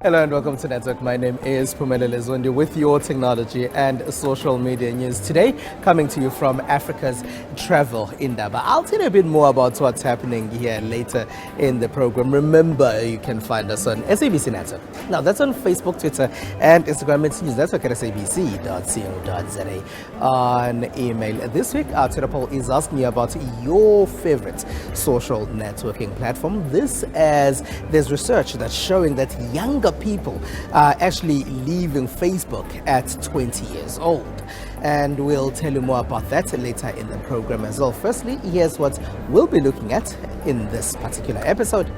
Hello and welcome to Network. My name is Pumela Lezondi with your technology and social media news. Today, coming to you from Africa's travel Indaba. I'll tell you a bit more about what's happening here later in the program. Remember, you can find us on SABC Network. Now, that's on Facebook, Twitter, and Instagram. It's news network at sabc.co.za. On email this week, our Twitter poll is asking you about your favorite social networking platform. This as there's research that's showing that younger people are actually leaving Facebook at 20 years old. And we'll tell you more about that later in the program as well. Firstly, here's what we'll be looking at in this particular episode.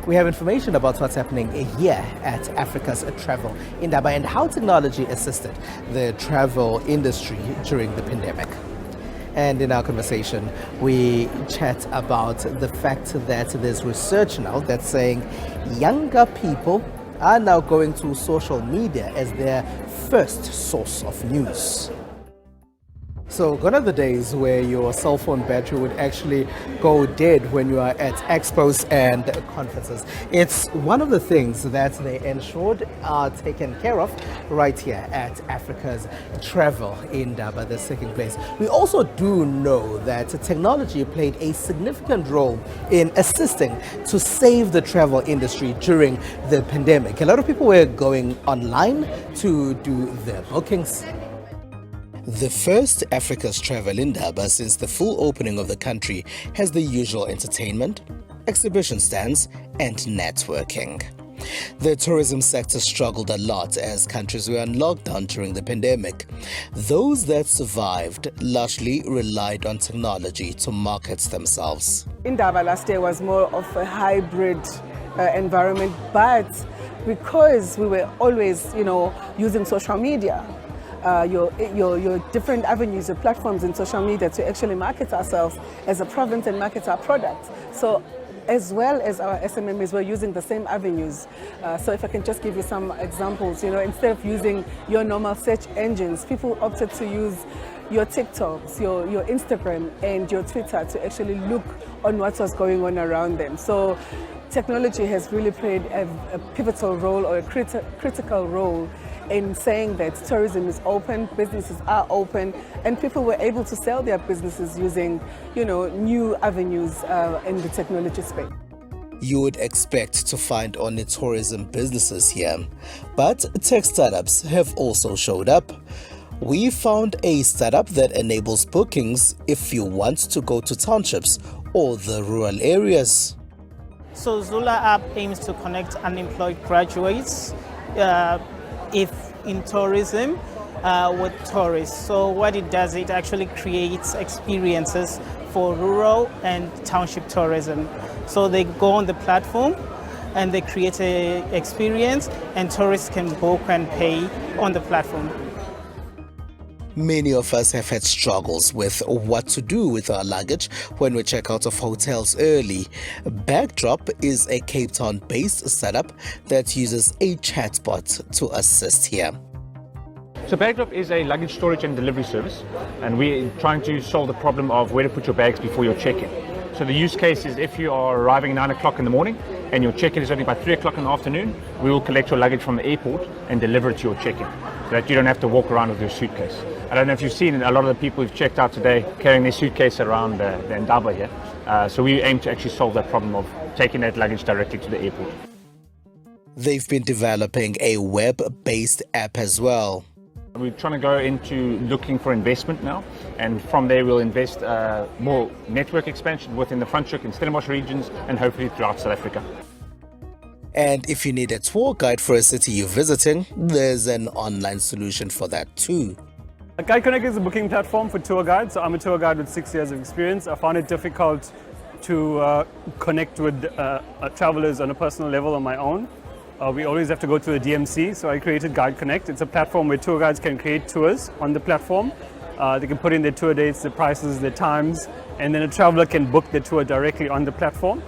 We have information about what's happening here at Africa's travel Indaba and how technology assisted the travel industry during the pandemic. And in our conversation, we chat about the fact that there's research now that's saying younger people are now going to social media as their first source of news. So gone are the days where your cell phone battery would actually go dead when you are at expos and conferences. It's one of the things that they ensured are taken care of right here at Africa's travel Indaba that's taking place. We also do know that technology played a significant role in assisting to save the travel industry during the pandemic. A lot of people were going online to do their bookings. The first Africa's travel Indaba since the full opening of the country has the usual entertainment, exhibition stands, and networking. The tourism sector struggled a lot as countries were on lockdown during the pandemic. Those that survived largely relied on technology to market themselves. Indaba last year was more of a hybrid environment, but because we were always, using social media, your different avenues, your platforms in social media to actually market ourselves as a province and market our products. So as well as our SMMEs, we're using the same avenues. So if I can just give you some examples, instead of using your normal search engines, people opted to use your TikToks, your Instagram and your Twitter to actually look on what was going on around them. So technology has really played a pivotal role or a critical role in saying that tourism is open, businesses are open, and people were able to sell their businesses using, new avenues in the technology space. You would expect to find only tourism businesses here, but tech startups have also showed up. We found a startup that enables bookings if you want to go to townships or the rural areas. So Zula app aims to connect unemployed graduates if in tourism with tourists. So what it does, it actually creates experiences for rural and township tourism. So they go on the platform and they create an experience and tourists can book and pay on the platform. Many of us have had struggles with what to do with our luggage when we check out of hotels early. Backdrop is a Cape Town-based setup that uses a chatbot to assist here. So Backdrop is a luggage storage and delivery service, and we're trying to solve the problem of where to put your bags before your check-in. So the use case is if you are arriving at 9 o'clock in the morning and your check-in is only by 3 o'clock in the afternoon, we will collect your luggage from the airport and deliver it to your check-in so that you don't have to walk around with your suitcase. I don't know if you've seen a lot of the people who've checked out today carrying their suitcase around the Indaba here. So we aim to actually solve that problem of taking that luggage directly to the airport. They've been developing a web-based app as well. We're trying to go into looking for investment now, and from there we'll invest more network expansion within the Franschhoek and Stellenbosch regions and hopefully throughout South Africa. And if you need a tour guide for a city you're visiting, there's an online solution for that too. Guide Connect is a booking platform for tour guides. So I'm a tour guide with 6 years of experience. I found it difficult to connect with travelers on a personal level on my own. We always have to go to the DMC, so I created Guide Connect. It's a platform where tour guides can create tours on the platform. They can put in their tour dates, their prices, their times, and then a traveler can book the tour directly on the platform.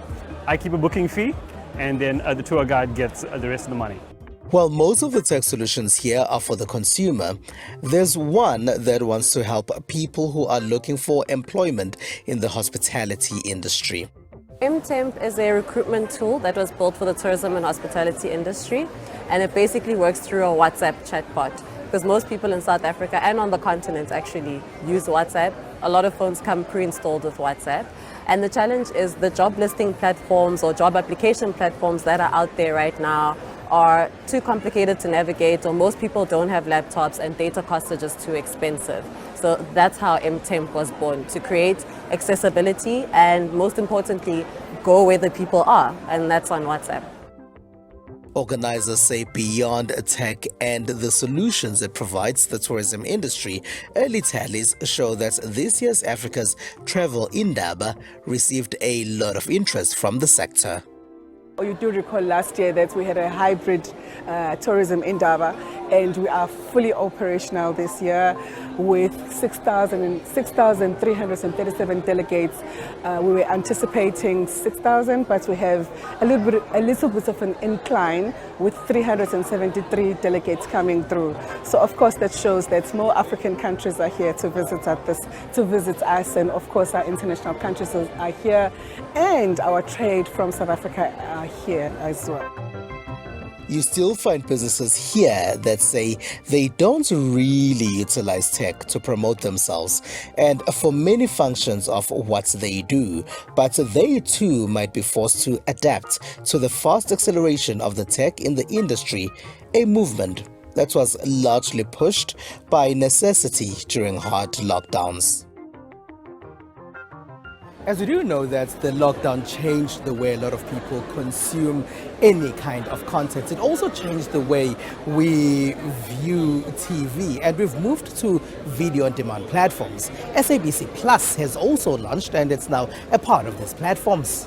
I keep a booking fee, and then the tour guide gets the rest of the money. While most of the tech solutions here are for the consumer, there's one that wants to help people who are looking for employment in the hospitality industry. MTemp is a recruitment tool that was built for the tourism and hospitality industry, and it basically works through a WhatsApp chatbot, because most people in South Africa and on the continent actually use WhatsApp. A lot of phones come pre-installed with WhatsApp. And the challenge is the job listing platforms or job application platforms that are out there right now are too complicated to navigate, or most people don't have laptops and data costs are just too expensive. So that's how MTemp was born, to create accessibility and, most importantly, go where the people are, and that's on WhatsApp. Organizers say beyond tech and the solutions it provides the tourism industry, early tallies show that this year's Africa's Travel Indaba received a lot of interest from the sector. You do recall last year that we had a hybrid tourism Indaba, and we are fully operational this year with 6,337 delegates. We were anticipating 6,000, but we have a little bit of an incline with 373 delegates coming through. So of course that shows that more African countries are here to visit us, and of course our international countries are here, and our trade from South Africa are here as well. You still find businesses here that say they don't really utilize tech to promote themselves and for many functions of what they do, but they too might be forced to adapt to the fast acceleration of the tech in the industry, a movement that was largely pushed by necessity during hard lockdowns. As we do know that the lockdown changed the way a lot of people consume any kind of content, it also changed the way we view TV, and we've moved to video on demand platforms. SABC Plus has also launched, and it's now a part of these platforms.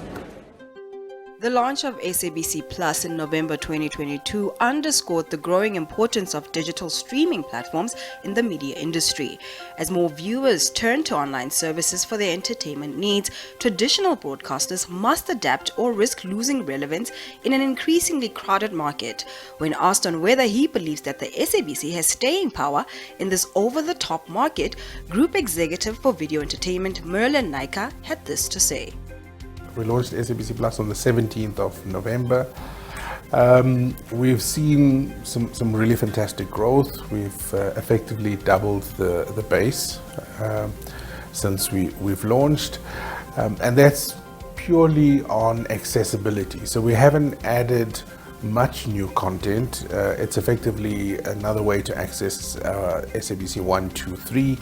The launch of SABC Plus in November 2022 underscored the growing importance of digital streaming platforms in the media industry. As more viewers turn to online services for their entertainment needs, traditional broadcasters must adapt or risk losing relevance in an increasingly crowded market. When asked on whether he believes that the SABC has staying power in this over-the-top market, Group Executive for Video Entertainment Merlin Naika had this to say. We launched SABC Plus on the 17th of November. We've seen some really fantastic growth. We've effectively doubled the base since we've launched, and that's purely on accessibility. So we haven't added much new content. It's effectively another way to access SABC 1, 2, 3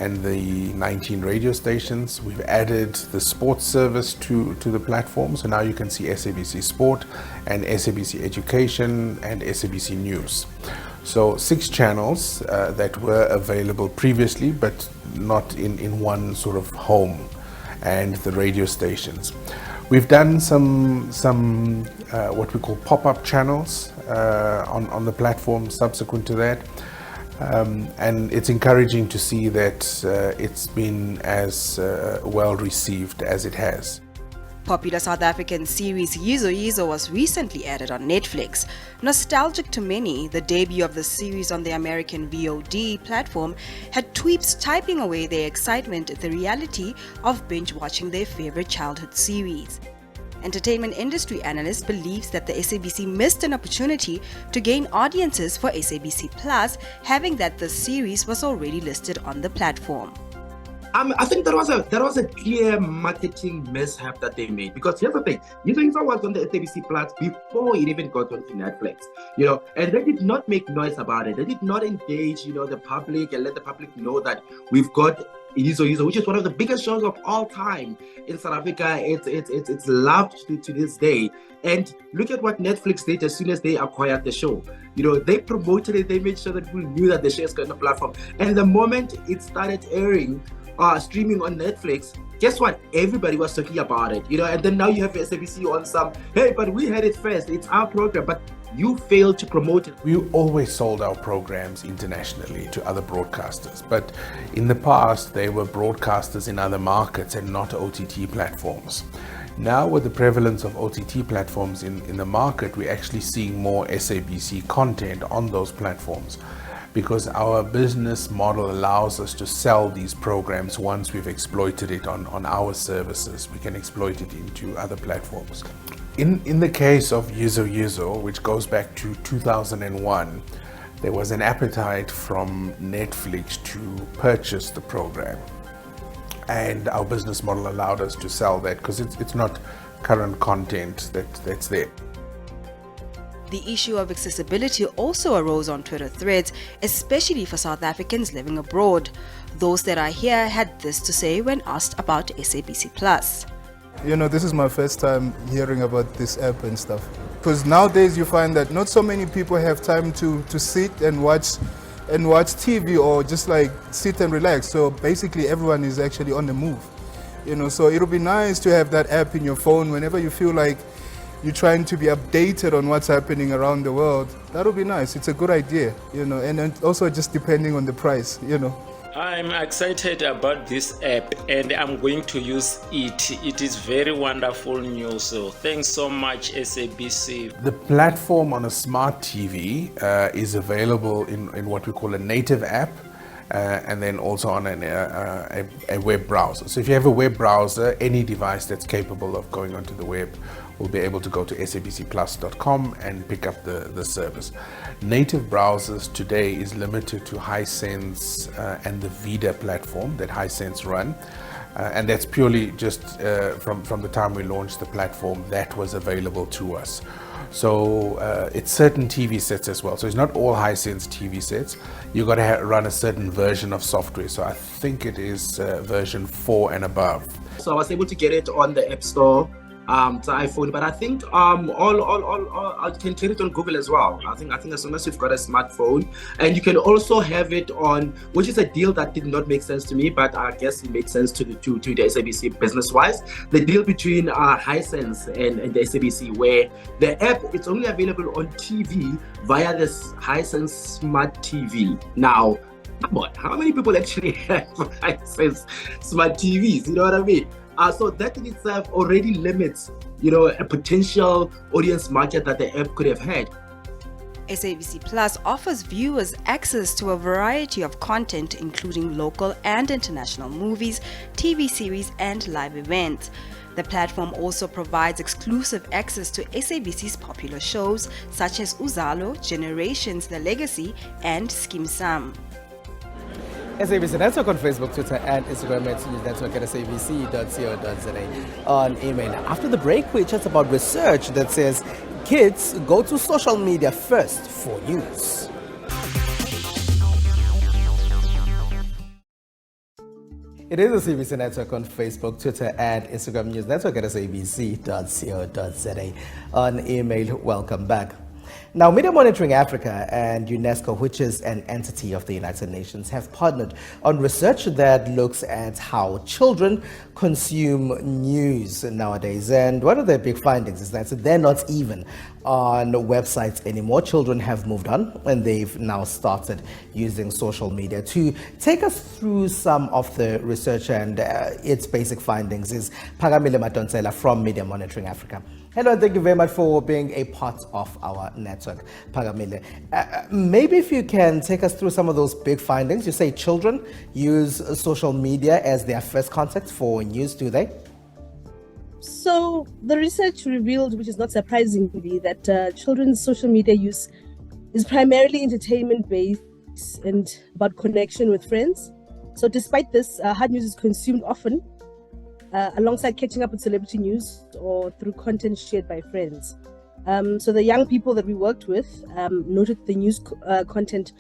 and the 19 radio stations. We've added the sports service to the platform, so now you can see SABC Sport and SABC Education and SABC News. So 6 channels that were available previously but not in one sort of home, and the radio stations. We've done some what we call pop-up channels on the platform subsequent to that. And it's encouraging to see that it's been as well received as it has. Popular South African series Yizo Yizo was recently added on Netflix. Nostalgic to many, the debut of the series on the American VOD platform had tweeps typing away their excitement at the reality of binge watching their favorite childhood series. Entertainment industry analyst believes that the SABC missed an opportunity to gain audiences for SABC Plus, having that the series was already listed on the platform. I think there was a clear marketing mishap that they made, because here's the thing: Yizo was on the SABC Plus before it even got onto Netflix, and they did not make noise about it. They did not engage, the public and let the public know that we've got Yizo, which is one of the biggest shows of all time in South Africa. It's loved to this day. And look at what Netflix did as soon as they acquired the show. They promoted it. They made sure that people knew that the show is going on the platform. And the moment it started airing, streaming on Netflix, guess what? Everybody was talking about it. And then now you have SABC on some. Hey, but we had it first. It's our program. But you failed to promote it. We always sold our programs internationally to other broadcasters, but in the past they were broadcasters in other markets and not OTT platforms. Now, with the prevalence of OTT platforms in the market, we're actually seeing more SABC content on those platforms, because our business model allows us to sell these programs once we've exploited it on our services. We can exploit it into other platforms. In the case of Yuzo Yuzo, which goes back to 2001, there was an appetite from Netflix to purchase the program. And our business model allowed us to sell that because it's not current content that's there. The issue of accessibility also arose on Twitter threads, especially for South Africans living abroad. Those that are here had this to say when asked about SABC Plus. You know, this is my first time hearing about this app and stuff. Because nowadays you find that not so many people have time to sit and watch TV or just like sit and relax. So basically everyone is actually on the move. You know, so it'll be nice to have that app in your phone whenever you feel like you're trying to be updated on what's happening around the world. That'll be nice. It's a good idea, you know, and then also just depending on the price, you know. I'm excited about this app and I'm going to use it. It is very wonderful news. So thanks so much, SABC. The platform on a smart TV is available in what we call a native app, and then also on a web browser. So if you have a web browser, any device that's capable of going onto the web will be able to go to sabcplus.com and pick up the service. Native browsers today is limited to Hisense and the Vida platform that Hisense run. And that's purely just from the time we launched the platform that was available to us. So it's certain TV sets as well. So it's not all Hisense TV sets. You've got to run a certain version of software. So I think it is version 4 and above. So I was able to get it on the App Store to iPhone, but I think I can get it on Google as well. I think as soon as you've got a smartphone, and you can also have it on, which is a deal that did not make sense to me, but I guess it makes sense to the SABC business-wise. The deal between Hisense and the SABC, where the app it's only available on TV via this Hisense Smart TV. Now, come on, how many people actually have Hisense Smart TVs? You know what I mean? So that in itself already limits, you know, a potential audience market that the app could have had. SABC Plus offers viewers access to a variety of content, including local and international movies, TV series, and live events. The platform also provides exclusive access to SABC's popular shows such as Uzalo, Generations, The Legacy, and Skim Sam. SABC Network on Facebook, Twitter, and Instagram at News Network at sabc.co.za on email. After the break, we chat about research that says kids go to social media first for news. It is the SABC Network on Facebook, Twitter, and Instagram. News Network at sabc.co.za on email. Welcome back. Now, Media Monitoring Africa and UNESCO, which is an entity of the United Nations, have partnered on research that looks at how children consume news nowadays. And one of their big findings is that they're not even on websites anymore. Children have moved on and they've now started using social media. To take us through some of the research and its basic findings is Pagamile Matonsela from Media Monitoring Africa. Hello, and thank you very much for being a part of our network, Pagamile. Maybe if you can take us through some of those big findings. You say children use social media as their first contact for news, do they? So the research revealed, which is not surprisingly, that children's social media use is primarily entertainment-based and about connection with friends. So despite this, hard news is consumed often alongside catching up with celebrity news or through content shared by friends. So the young people that we worked with noted the news content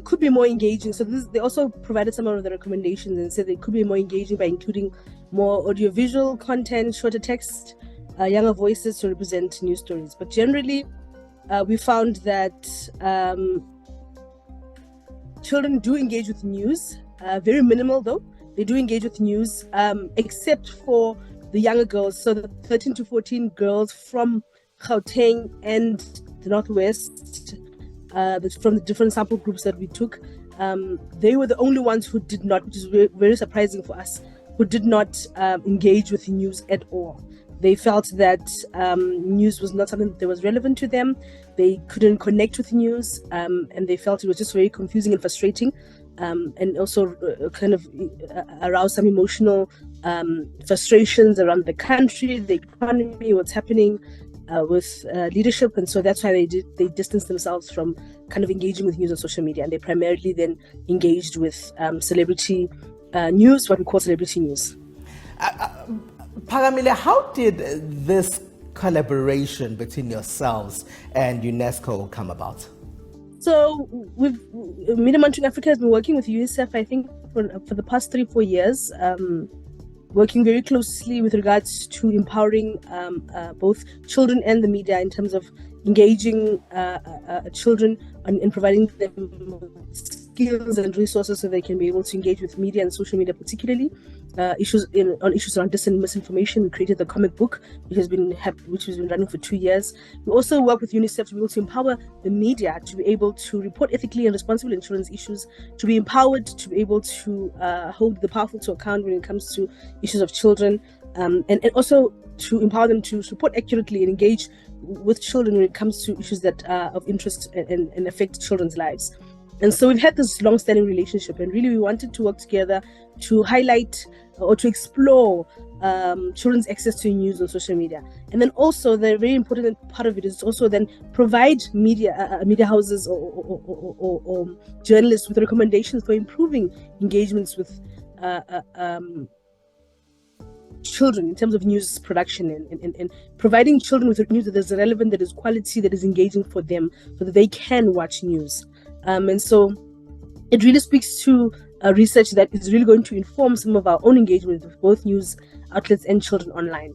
could be more engaging. So they also provided some of the recommendations and said they could be more engaging by including more audiovisual content, shorter text, younger voices to represent news stories. But generally, we found that children do engage with news, very minimal though. They do engage with news, except for the younger girls. So the 13 to 14 girls from Gauteng and the Northwest, from the different sample groups that we took, they were the only ones who did not, which is very surprising for us, who did not engage with the news at all. They felt that news was not something that was relevant to them. They couldn't connect with news, and they felt it was just very confusing and frustrating, and also kind of aroused some emotional frustrations around the country, the economy, what's happening with leadership. And so that's why they distanced themselves from kind of engaging with news on social media, and they primarily then engaged with celebrity news, what we call celebrity news. Pagamile, how did this collaboration between yourselves and UNESCO come about? So Media Monitoring Africa has been working with UNICEF, I think, for the past 3-4 years, working very closely with regards to empowering both children and the media in terms of engaging children and providing them skills and resources so they can be able to engage with media and social media, particularly on issues around dis and misinformation. We created the comic book, which has been running for 2 years. We also work with UNICEF to be able to empower the media to be able to report ethically and responsibly on children's issues, to be empowered to be able to hold the powerful to account when it comes to issues of children, and also to empower them to report accurately and engage with children when it comes to issues that are of interest and affect children's lives. And so we've had this long-standing relationship, and really we wanted to work together to highlight or to explore children's access to news on social media. And then also the very important part of it is also then provide media houses or journalists with recommendations for improving engagements with children in terms of news production and providing children with news that is relevant, that is quality, that is engaging for them, so that they can watch news. And so it really speaks to research that is really going to inform some of our own engagement with both news outlets and children online.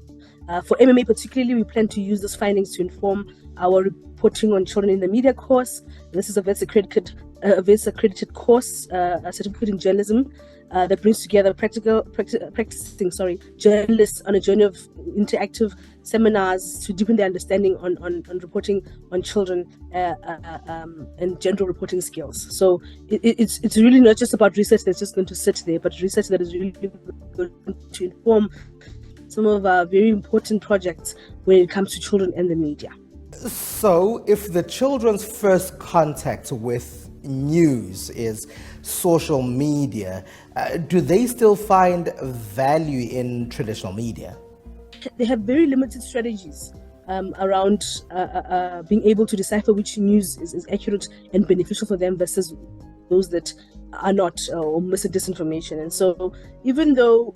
For MMA particularly, we plan to use those findings to inform our reporting on children in the media course. This is a VETS accredited course, a certificate in journalism, that brings together practicing journalists on a journey of interactive seminars to deepen their understanding on reporting on children and general reporting skills. So it's really not just about research that's just going to sit there, but research that is really going to inform some of our very important projects when it comes to children and the media. So if the children's first contact with news is social media, do they still find value in traditional media? They have very limited strategies around being able to decipher which news is accurate and beneficial for them versus those that are not, or misinformation. And so even though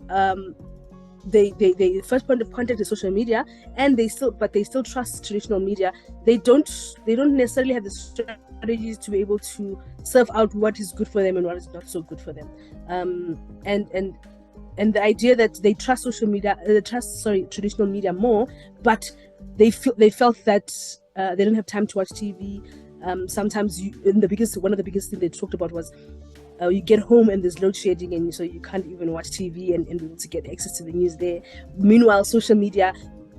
they first point of contact is social media, and they still trust traditional media, they don't necessarily have the strategies to be able to serve out what is good for them and what is not so good for them. And the idea that they trust traditional media more, but they felt that they don't have time to watch TV. Sometimes one of the biggest things they talked about was you get home and there's load shedding, and so you can't even watch TV and be able to get access to the news there. Meanwhile, social media,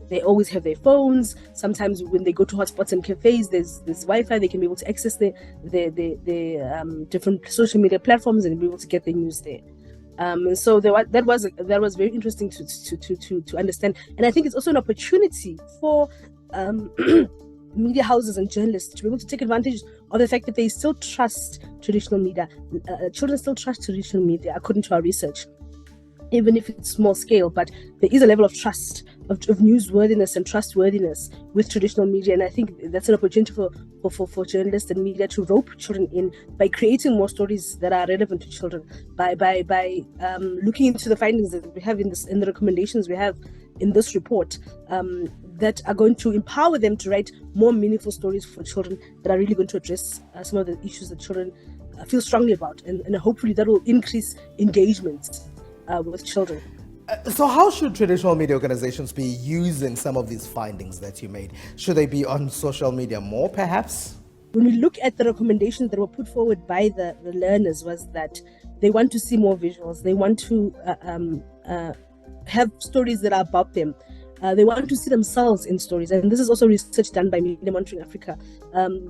they always have their phones. Sometimes when they go to hotspots and cafes, there's Wi-Fi. They can be able to access the different social media platforms and be able to get the news there. And so that was very interesting to understand. And I think it's also an opportunity for media houses and journalists to be able to take advantage of the fact that they still trust traditional media. Children still trust traditional media, according to our research, even if it's small scale. But there is a level of trust, of newsworthiness and trustworthiness with traditional media. And I think that's an opportunity for journalists and media to rope children in by creating more stories that are relevant to children, by looking into the findings that we have in the recommendations we have in this report, that are going to empower them to write more meaningful stories for children that are really going to address some of the issues that children feel strongly about, and hopefully that will increase engagement with children. So how should traditional media organizations be using some of these findings that you made? Should they be on social media more, perhaps? When we look at the recommendations that were put forward by the learners, was that they want to see more visuals. They want to have stories that are about them. They want to see themselves in stories. And this is also research done by Media Monitoring Africa.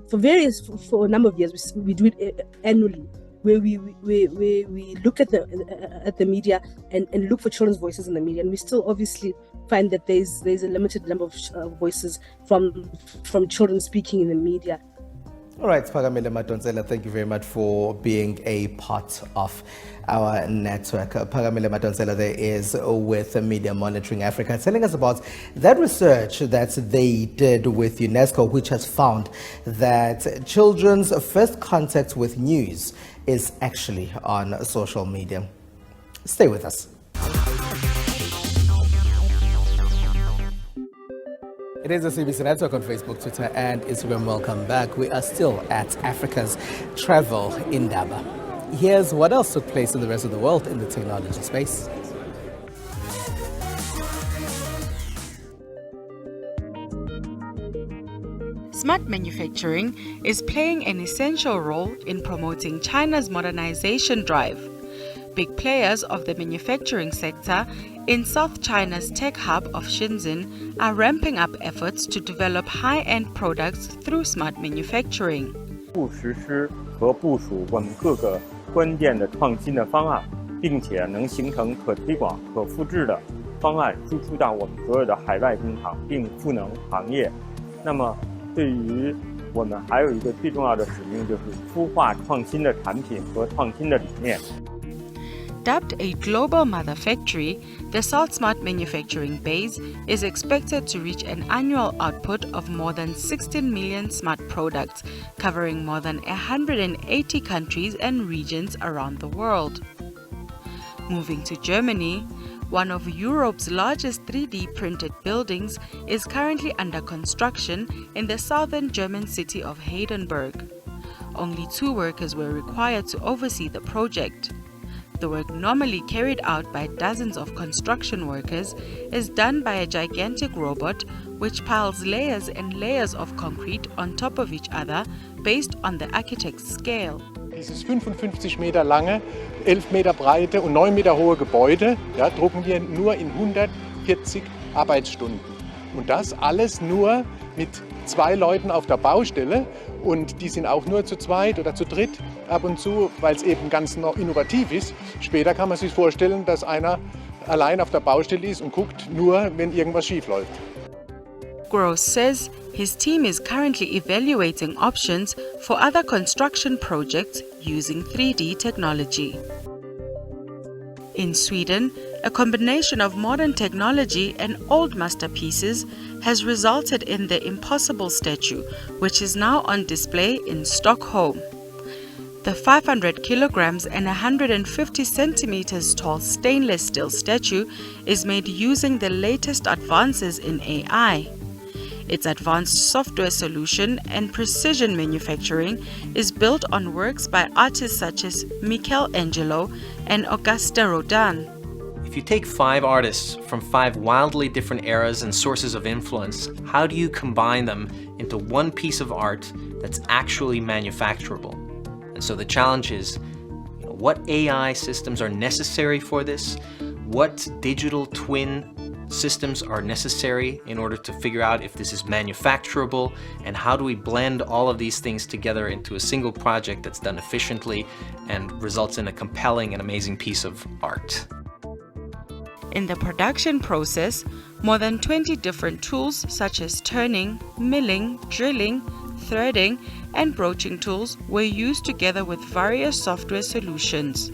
For a number of years, we do it annually. where we look at the media and look for children's voices in the media, and we still obviously find that there's a limited number of voices from children speaking in the media. All right, Phakamile Madonsela, thank you very much for being a part of our network. Phakamile Madonsela there is with Media Monitoring Africa, telling us about that research that they did with UNESCO, which has found that children's first contact with news is actually on social media. Stay with us. It is the SABC Network on Facebook, Twitter, and Instagram. Welcome back. We are still at Africa's Travel Indaba. Here's what else took place in the rest of the world in the technology space. Smart manufacturing is playing an essential role in promoting China's modernization drive. Big players of the manufacturing sector in South China's tech hub of Shenzhen are ramping up efforts to develop high-end products through smart manufacturing. 实施和部署我们各个关键的创新的方案，并且能形成可推广、可复制的方案，输出到我们所有的海外工厂，并赋能行业。那么，对于我们还有一个最重要的使命，就是孵化创新的产品和创新的理念。 Dubbed a global mother factory, the South Smart Manufacturing Base is expected to reach an annual output of more than 16 million smart products, covering more than 180 countries and regions around the world. Moving to Germany, one of Europe's largest 3D printed buildings is currently under construction in the southern German city of Heidelberg. Only 2 workers were required to oversee the project. The work, normally carried out by dozens of construction workers, is done by a gigantic robot which piles layers and layers of concrete on top of each other based on the architect's scale. Dieses 55 Meter lange, 11 Meter breite und 9 Meter hohe Gebäude, ja, drucken wir nur in 140 Arbeitsstunden. Und das alles nur mit 2 Leuten auf der Baustelle, und die sind auch nur zu zweit oder zu dritt ab und zu, weil es eben ganz noch innovativ ist. Später kann man sich vorstellen, dass einer allein auf der Baustelle ist und guckt nur, wenn irgendwas schief läuft. Gross says his team is currently evaluating options for other construction projects using 3D technology. In Sweden, a combination of modern technology and old masterpieces has resulted in the Impossible statue, which is now on display in Stockholm. The 500 kilograms and 150 centimeters tall stainless steel statue is made using the latest advances in AI. Its advanced software solution and precision manufacturing is built on works by artists such as Michelangelo and Auguste Rodin. If you take 5 artists from 5 wildly different eras and sources of influence, how do you combine them into one piece of art that's actually manufacturable? And so the challenge is, what AI systems are necessary for this? What digital twin systems are necessary in order to figure out if this is manufacturable, and how do we blend all of these things together into a single project that's done efficiently and results in a compelling and amazing piece of art? In the production process, more than 20 different tools such as turning, milling, drilling, threading, and broaching tools were used together with various software solutions.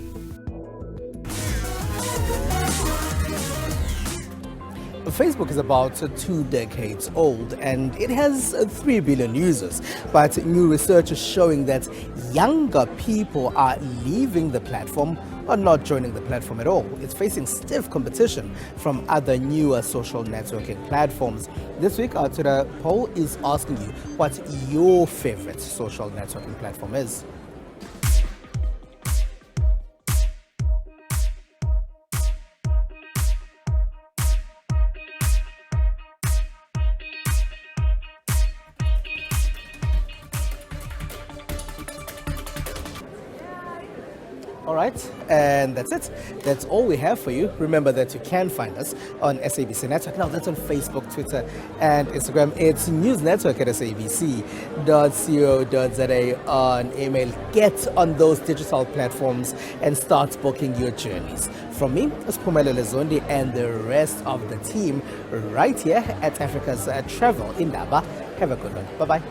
Facebook is about 2 decades old and it has 3 billion users, but new research is showing that younger people are leaving the platform or not joining the platform at all. It's facing stiff competition from other newer social networking platforms. This week, our Twitter poll is asking you what your favorite social networking platform is. All right, and that's it. That's all we have for you. Remember that you can find us on SABC Network. Now, that's on Facebook, Twitter, and Instagram. It's News Network at sabc.co.za on email. Get on those digital platforms and start booking your journeys. From me, it's Phumelele Zondi and the rest of the team right here at Africa's Travel Indaba. Have a good one. Bye-bye.